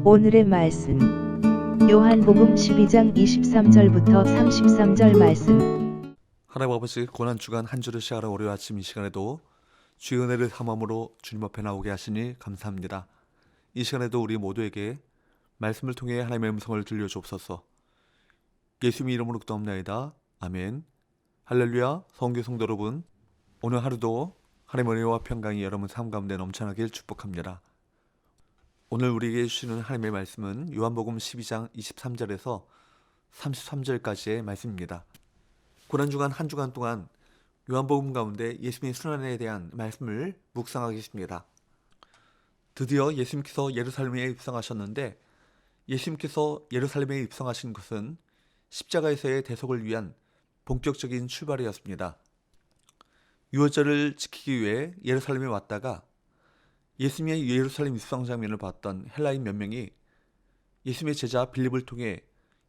오늘의 말씀 요한복음 12장 23절부터 33절 말씀. 하나님 아버지, 고난주간 한 주를 시작하는 월요일 아침 이 시간에도 주의 은혜를 삼함으로 주님 앞에 나오게 하시니 감사합니다. 이 시간에도 우리 모두에게 말씀을 통해 하나님의 음성을 들려주옵소서. 예수님의 이름으로 기도합나이다. 아멘. 할렐루야. 성교 성도 여러분, 오늘 하루도 하나님의 은혜와 평강이 여러분 삶 가운데 넘쳐나길 축복합니다. 오늘 우리에게 주시는 하나님의 말씀은 요한복음 12장 23절에서 33절까지의 말씀입니다. 고난주간 한 주간 동안 요한복음 가운데 예수님의 순환에 대한 말씀을 묵상하겠습니다. 드디어 예수님께서 예루살렘에 입성하셨는데, 예수님께서 예루살렘에 입성하신 것은 십자가에서의 대속을 위한 본격적인 출발이었습니다. 유월절을 지키기 위해 예루살렘에 왔다가 예수님의 예루살렘 입성 장면을 봤던 헬라인 몇 명이 예수님의 제자 빌립을 통해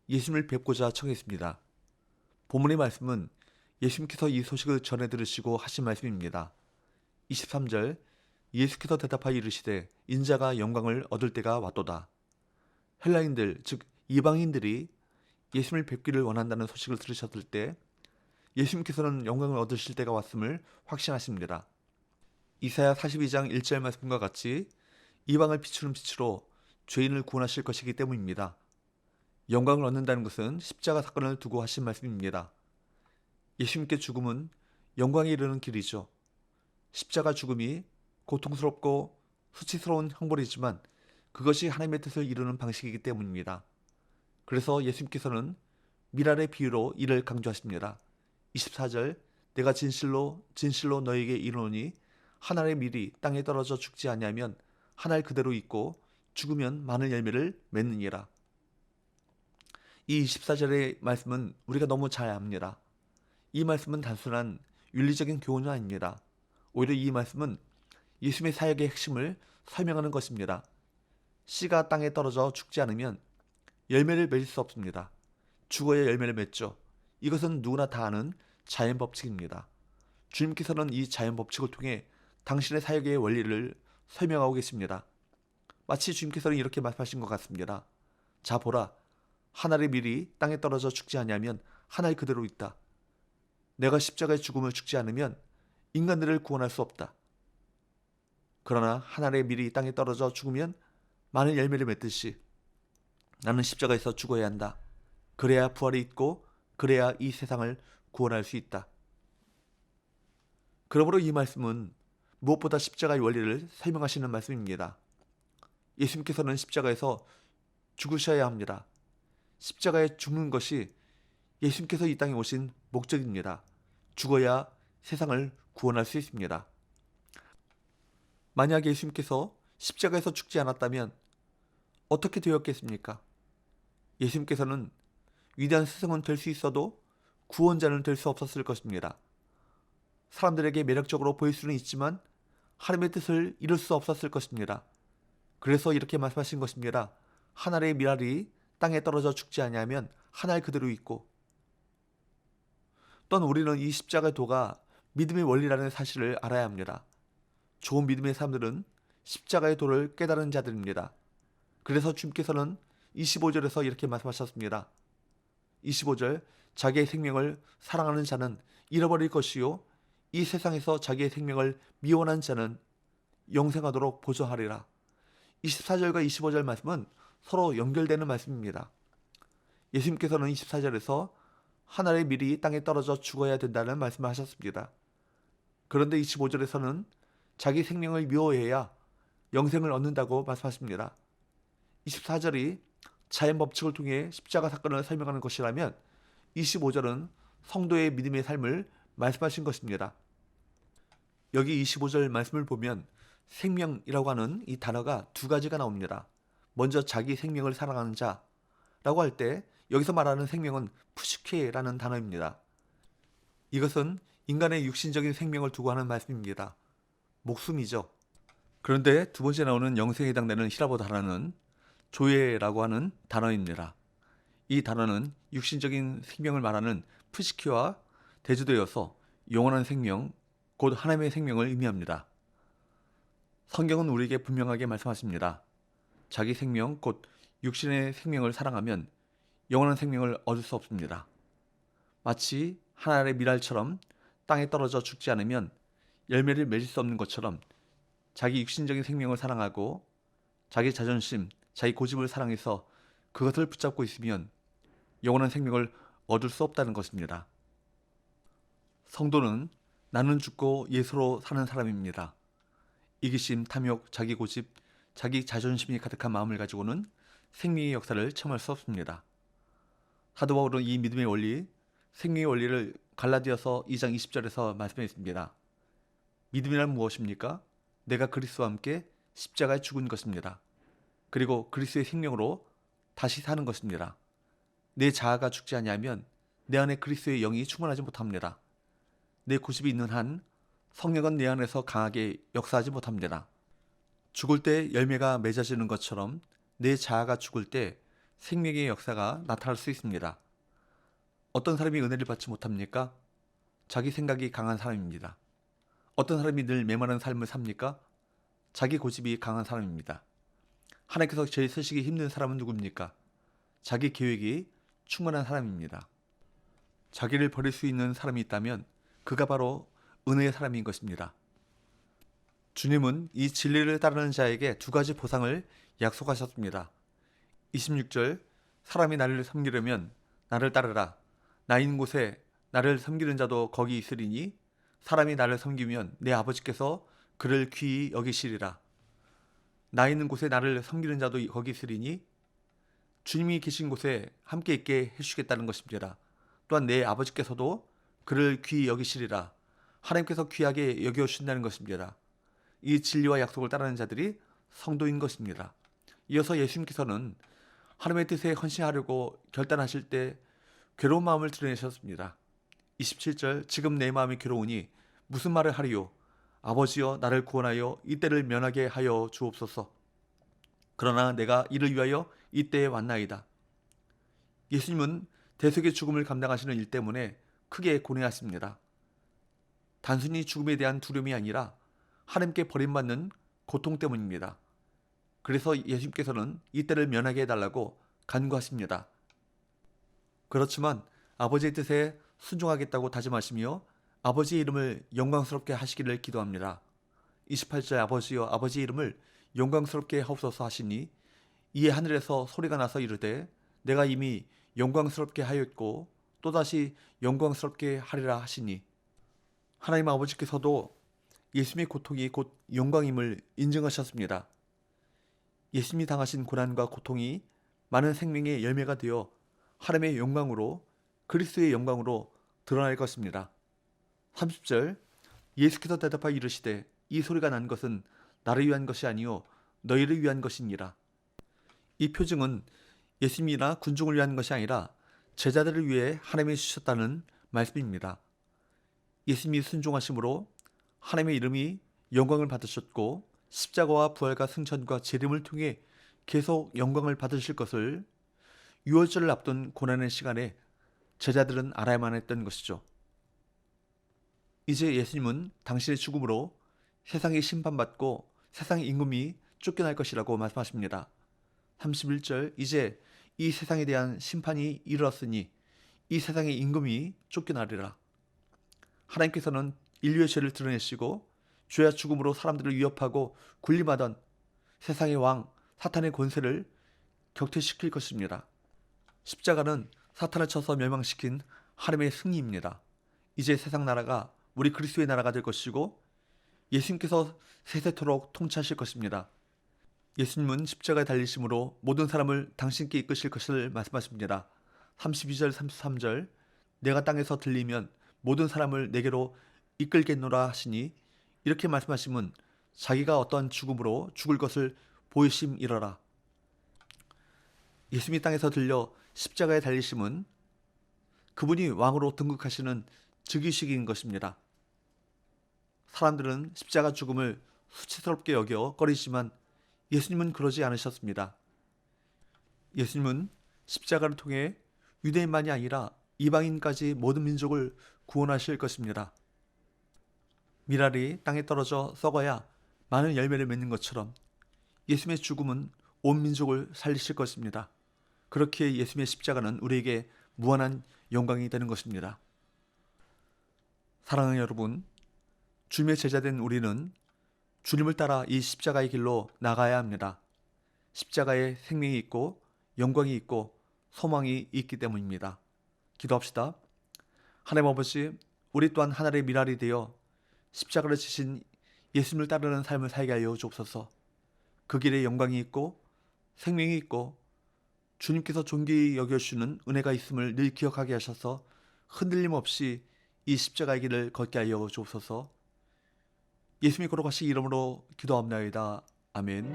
예수님을 뵙고자 청했습니다. 본문의 말씀은 예수님께서 이 소식을 전해 들으시고 하신 말씀입니다. 23절, 예수께서 대답하여 이르시되 인자가 영광을 얻을 때가 왔도다. 헬라인들, 즉 이방인들이 예수님을 뵙기를 원한다는 소식을 들으셨을 때 예수님께서는 영광을 얻으실 때가 왔음을 확신하십니다. 이사야 42장 1절 말씀과 같이 이방을 비추는 빛으로 죄인을 구원하실 것이기 때문입니다. 영광을 얻는다는 것은 십자가 사건을 두고 하신 말씀입니다. 예수님께 죽음은 영광에 이르는 길이죠. 십자가 죽음이 고통스럽고 수치스러운 형벌이지만 그것이 하나님의 뜻을 이루는 방식이기 때문입니다. 그래서 예수님께서는 미랄의 비유로 이를 강조하십니다. 24절, 내가 진실로 너에게 이르노니 한 알의 밀이 땅에 떨어져 죽지 아니하면 한 알 그대로 있고 죽으면 많은 열매를 맺느니라. 이 24절의 말씀은 우리가 너무 잘 압니다. 이 말씀은 단순한 윤리적인 교훈은 아닙니다. 오히려 이 말씀은 예수님의 사역의 핵심을 설명하는 것입니다. 씨가 땅에 떨어져 죽지 않으면 열매를 맺을 수 없습니다. 죽어야 열매를 맺죠. 이것은 누구나 다 아는 자연 법칙입니다. 주님께서는 이 자연 법칙을 통해 당신의 사역의 원리를 설명하고 계십니다. 마치 주님께서는 이렇게 말씀하신 것 같습니다. 자 보라, 한 알의 밀이 땅에 떨어져 죽지 아니하면 한 알 그대로 있다. 내가 십자가의 죽음을 죽지 않으면 인간들을 구원할 수 없다. 그러나 한 알의 밀이 땅에 떨어져 죽으면 많은 열매를 맺듯이 나는 십자가에서 죽어야 한다. 그래야 부활이 있고 그래야 이 세상을 구원할 수 있다. 그러므로 이 말씀은 무엇보다 십자가의 원리를 설명하시는 말씀입니다. 예수님께서는 십자가에서 죽으셔야 합니다. 십자가에 죽는 것이 예수님께서 이 땅에 오신 목적입니다. 죽어야 세상을 구원할 수 있습니다. 만약 예수님께서 십자가에서 죽지 않았다면 어떻게 되었겠습니까? 예수님께서는 위대한 스승은 될 수 있어도 구원자는 될 수 없었을 것입니다. 사람들에게 매력적으로 보일 수는 있지만 하나님의 뜻을 이룰 수 없었을 것입니다. 그래서 이렇게 말씀하신 것입니다. 한 알의 밀알이 땅에 떨어져 죽지 아니하면 한 알 그대로 있고. 또한 우리는 이 십자가의 도가 믿음의 원리라는 사실을 알아야 합니다. 좋은 믿음의 사람들은 십자가의 도를 깨달은 자들입니다. 그래서 주님께서는 25절에서 이렇게 말씀하셨습니다. 25절, 자기의 생명을 사랑하는 자는 잃어버릴 것이요 이 세상에서 자기의 생명을 미워하는 자는 영생하도록 보존하리라. 24절과 25절 말씀은 서로 연결되는 말씀입니다. 예수님께서는 24절에서 한 알의 밀이 땅에 떨어져 죽어야 된다는 말씀을 하셨습니다. 그런데 25절에서는 자기 생명을 미워해야 영생을 얻는다고 말씀하십니다. 24절이 자연 법칙을 통해 십자가 사건을 설명하는 것이라면 25절은 성도의 믿음의 삶을 말씀하신 것입니다. 여기 25절 말씀을 보면 생명이라고 하는 이 단어가 두 가지가 나옵니다. 먼저 자기 생명을 사랑하는 자라고 할 때 여기서 말하는 생명은 푸시케라는 단어입니다. 이것은 인간의 육신적인 생명을 두고 하는 말씀입니다. 목숨이죠. 그런데 두 번째 나오는 영생에 해당되는 히라보 단어는 조예라고 하는 단어입니다. 이 단어는 육신적인 생명을 말하는 푸시키와 대조되어서 영원한 생명, 곧 하나님의 생명을 의미합니다. 성경은 우리에게 분명하게 말씀하십니다. 자기 생명, 곧 육신의 생명을 사랑하면 영원한 생명을 얻을 수 없습니다. 마치 한 알의 밀알처럼 땅에 떨어져 죽지 않으면 열매를 맺을 수 없는 것처럼 자기 육신적인 생명을 사랑하고 자기 자존심, 자기 고집을 사랑해서 그것을 붙잡고 있으면 영원한 생명을 얻을 수 없다는 것입니다. 성도는 나는 죽고 예수로 사는 사람입니다. 이기심, 탐욕, 자기 고집, 자기 자존심이 가득한 마음을 가지고는 생명의 역사를 체험할 수 없습니다. 사도 바울은 이 믿음의 원리, 생명의 원리를 갈라디아서 2장 20절에서 말씀했습니다. 믿음이란 무엇입니까? 내가 그리스도와 함께 십자가에 죽은 것입니다. 그리고 그리스도의 생명으로 다시 사는 것입니다. 내 자아가 죽지 아니하면 내 안에 그리스도의 영이 충만하지 못합니다. 내 고집이 있는 한 성령은 내 안에서 강하게 역사하지 못합니다. 죽을 때 열매가 맺어지는 것처럼 내 자아가 죽을 때 생명의 역사가 나타날 수 있습니다. 어떤 사람이 은혜를 받지 못합니까? 자기 생각이 강한 사람입니다. 어떤 사람이 늘 메마른 삶을 삽니까? 자기 고집이 강한 사람입니다. 하나님께서 제일 쓰시기 힘든 사람은 누굽니까? 자기 계획이 충만한 사람입니다. 자기를 버릴 수 있는 사람이 있다면 그가 바로 은혜의 사람인 것입니다. 주님은 이 진리를 따르는 자에게 두 가지 보상을 약속하셨습니다. 26절, 사람이 나를 섬기려면 나를 따르라. 나 있는 곳에 나를 섬기는 자도 거기 있으리니 사람이 나를 섬기면 내 아버지께서 그를 귀히 여기시리라. 나 있는 곳에 나를 섬기는 자도 거기 있으리니 주님이 계신 곳에 함께 있게 해주시겠다는 것입니다. 또한 내 아버지께서도 그를 귀히 여기시리라. 하나님께서 귀하게 여겨주신다는 것입니다. 이 진리와 약속을 따르는 자들이 성도인 것입니다. 이어서 예수님께서는 하나님의 뜻에 헌신하려고 결단하실 때 괴로운 마음을 드러내셨습니다. 27절, 지금 내 마음이 괴로우니 무슨 말을 하리요? 아버지여, 나를 구원하여 이때를 면하게 하여 주옵소서. 그러나 내가 이를 위하여 이때에 왔나이다. 예수님은 대속의 죽음을 감당하시는 일 때문에 크게 고뇌하십니다. 단순히 죽음에 대한 두려움이 아니라 하나님께 버림받는 고통 때문입니다. 그래서 예수님께서는 이때를 면하게 해달라고 간구하십니다. 그렇지만 아버지의 뜻에 순종하겠다고 다짐하시며 아버지의 이름을 영광스럽게 하시기를 기도합니다. 28절, 아버지여, 아버지의 이름을 영광스럽게 하옵소서 하시니 이에 하늘에서 소리가 나서 이르되 내가 이미 영광스럽게 하였고 또다시 영광스럽게 하리라 하시니, 하나님 아버지께서도 예수님의 고통이 곧 영광임을 인증하셨습니다. 예수님이 당하신 고난과 고통이 많은 생명의 열매가 되어 하나님의 영광으로, 그리스도의 영광으로 드러날 것입니다. 30절, 예수께서 대답하여 이르시되 이 소리가 난 것은 나를 위한 것이 아니요 너희를 위한 것이니라. 이 표징은 예수님이나 군중을 위한 것이 아니라 제자들을 위해 하나님이 주셨다는 말씀입니다. 예수님이 순종하심으로 하나님의 이름이 영광을 받으셨고 십자가와 부활과 승천과 재림을 통해 계속 영광을 받으실 것을 유월절을 앞둔 고난의 시간에 제자들은 알아야만 했던 것이죠. 이제 예수님은 당신의 죽음으로 세상이 심판받고 세상의 임금이 쫓겨날 것이라고 말씀하십니다. 31절, 이제 이 세상에 대한 심판이 이르렀으니 이 세상의 임금이 쫓겨나리라. 하나님께서는 인류의 죄를 드러내시고 죄와 죽음으로 사람들을 위협하고 군림하던 세상의 왕 사탄의 권세를 격퇴시킬 것입니다. 십자가는 사탄을 쳐서 멸망시킨 하나님의 승리입니다. 이제 세상 나라가 우리 그리스도의 나라가 될 것이고 예수님께서 세세토록 통치하실 것입니다. 예수님은 십자가에 달리심으로 모든 사람을 당신께 이끄실 것을 말씀하십니다. 32절 33절, 내가 땅에서 들리면 모든 사람을 내게로 이끌겠노라 하시니, 이렇게 말씀하시면 자기가 어떤 죽음으로 죽을 것을 보이심이러라. 예수님이 땅에서 들려 십자가에 달리심은 그분이 왕으로 등극하시는 즉위식인 것입니다. 사람들은 십자가 죽음을 수치스럽게 여겨 꺼리지만 예수님은 그러지 않으셨습니다. 예수님은 십자가를 통해 유대인만이 아니라 이방인까지 모든 민족을 구원하실 것입니다. 밀알이 땅에 떨어져 썩어야 많은 열매를 맺는 것처럼 예수님의 죽음은 온 민족을 살리실 것입니다. 그렇게 예수님의 십자가는 우리에게 무한한 영광이 되는 것입니다. 사랑하는 여러분, 주님의 제자된 우리는 주님을 따라 이 십자가의 길로 나가야 합니다. 십자가에 생명이 있고 영광이 있고 소망이 있기 때문입니다. 기도합시다. 하나님 아버지, 우리 또한 하나님의 미랄이 되어 십자가를 지신 예수님을 따르는 삶을 살게 하여 주옵소서. 그 길에 영광이 있고 생명이 있고 주님께서 존귀히 여겨주시는 은혜가 있음을 늘 기억하게 하셔서 흔들림 없이 이 십자가의 길을 걷게 하여 주옵소서. 예수님의 거룩하신 이름으로 기도합나이다. 아멘.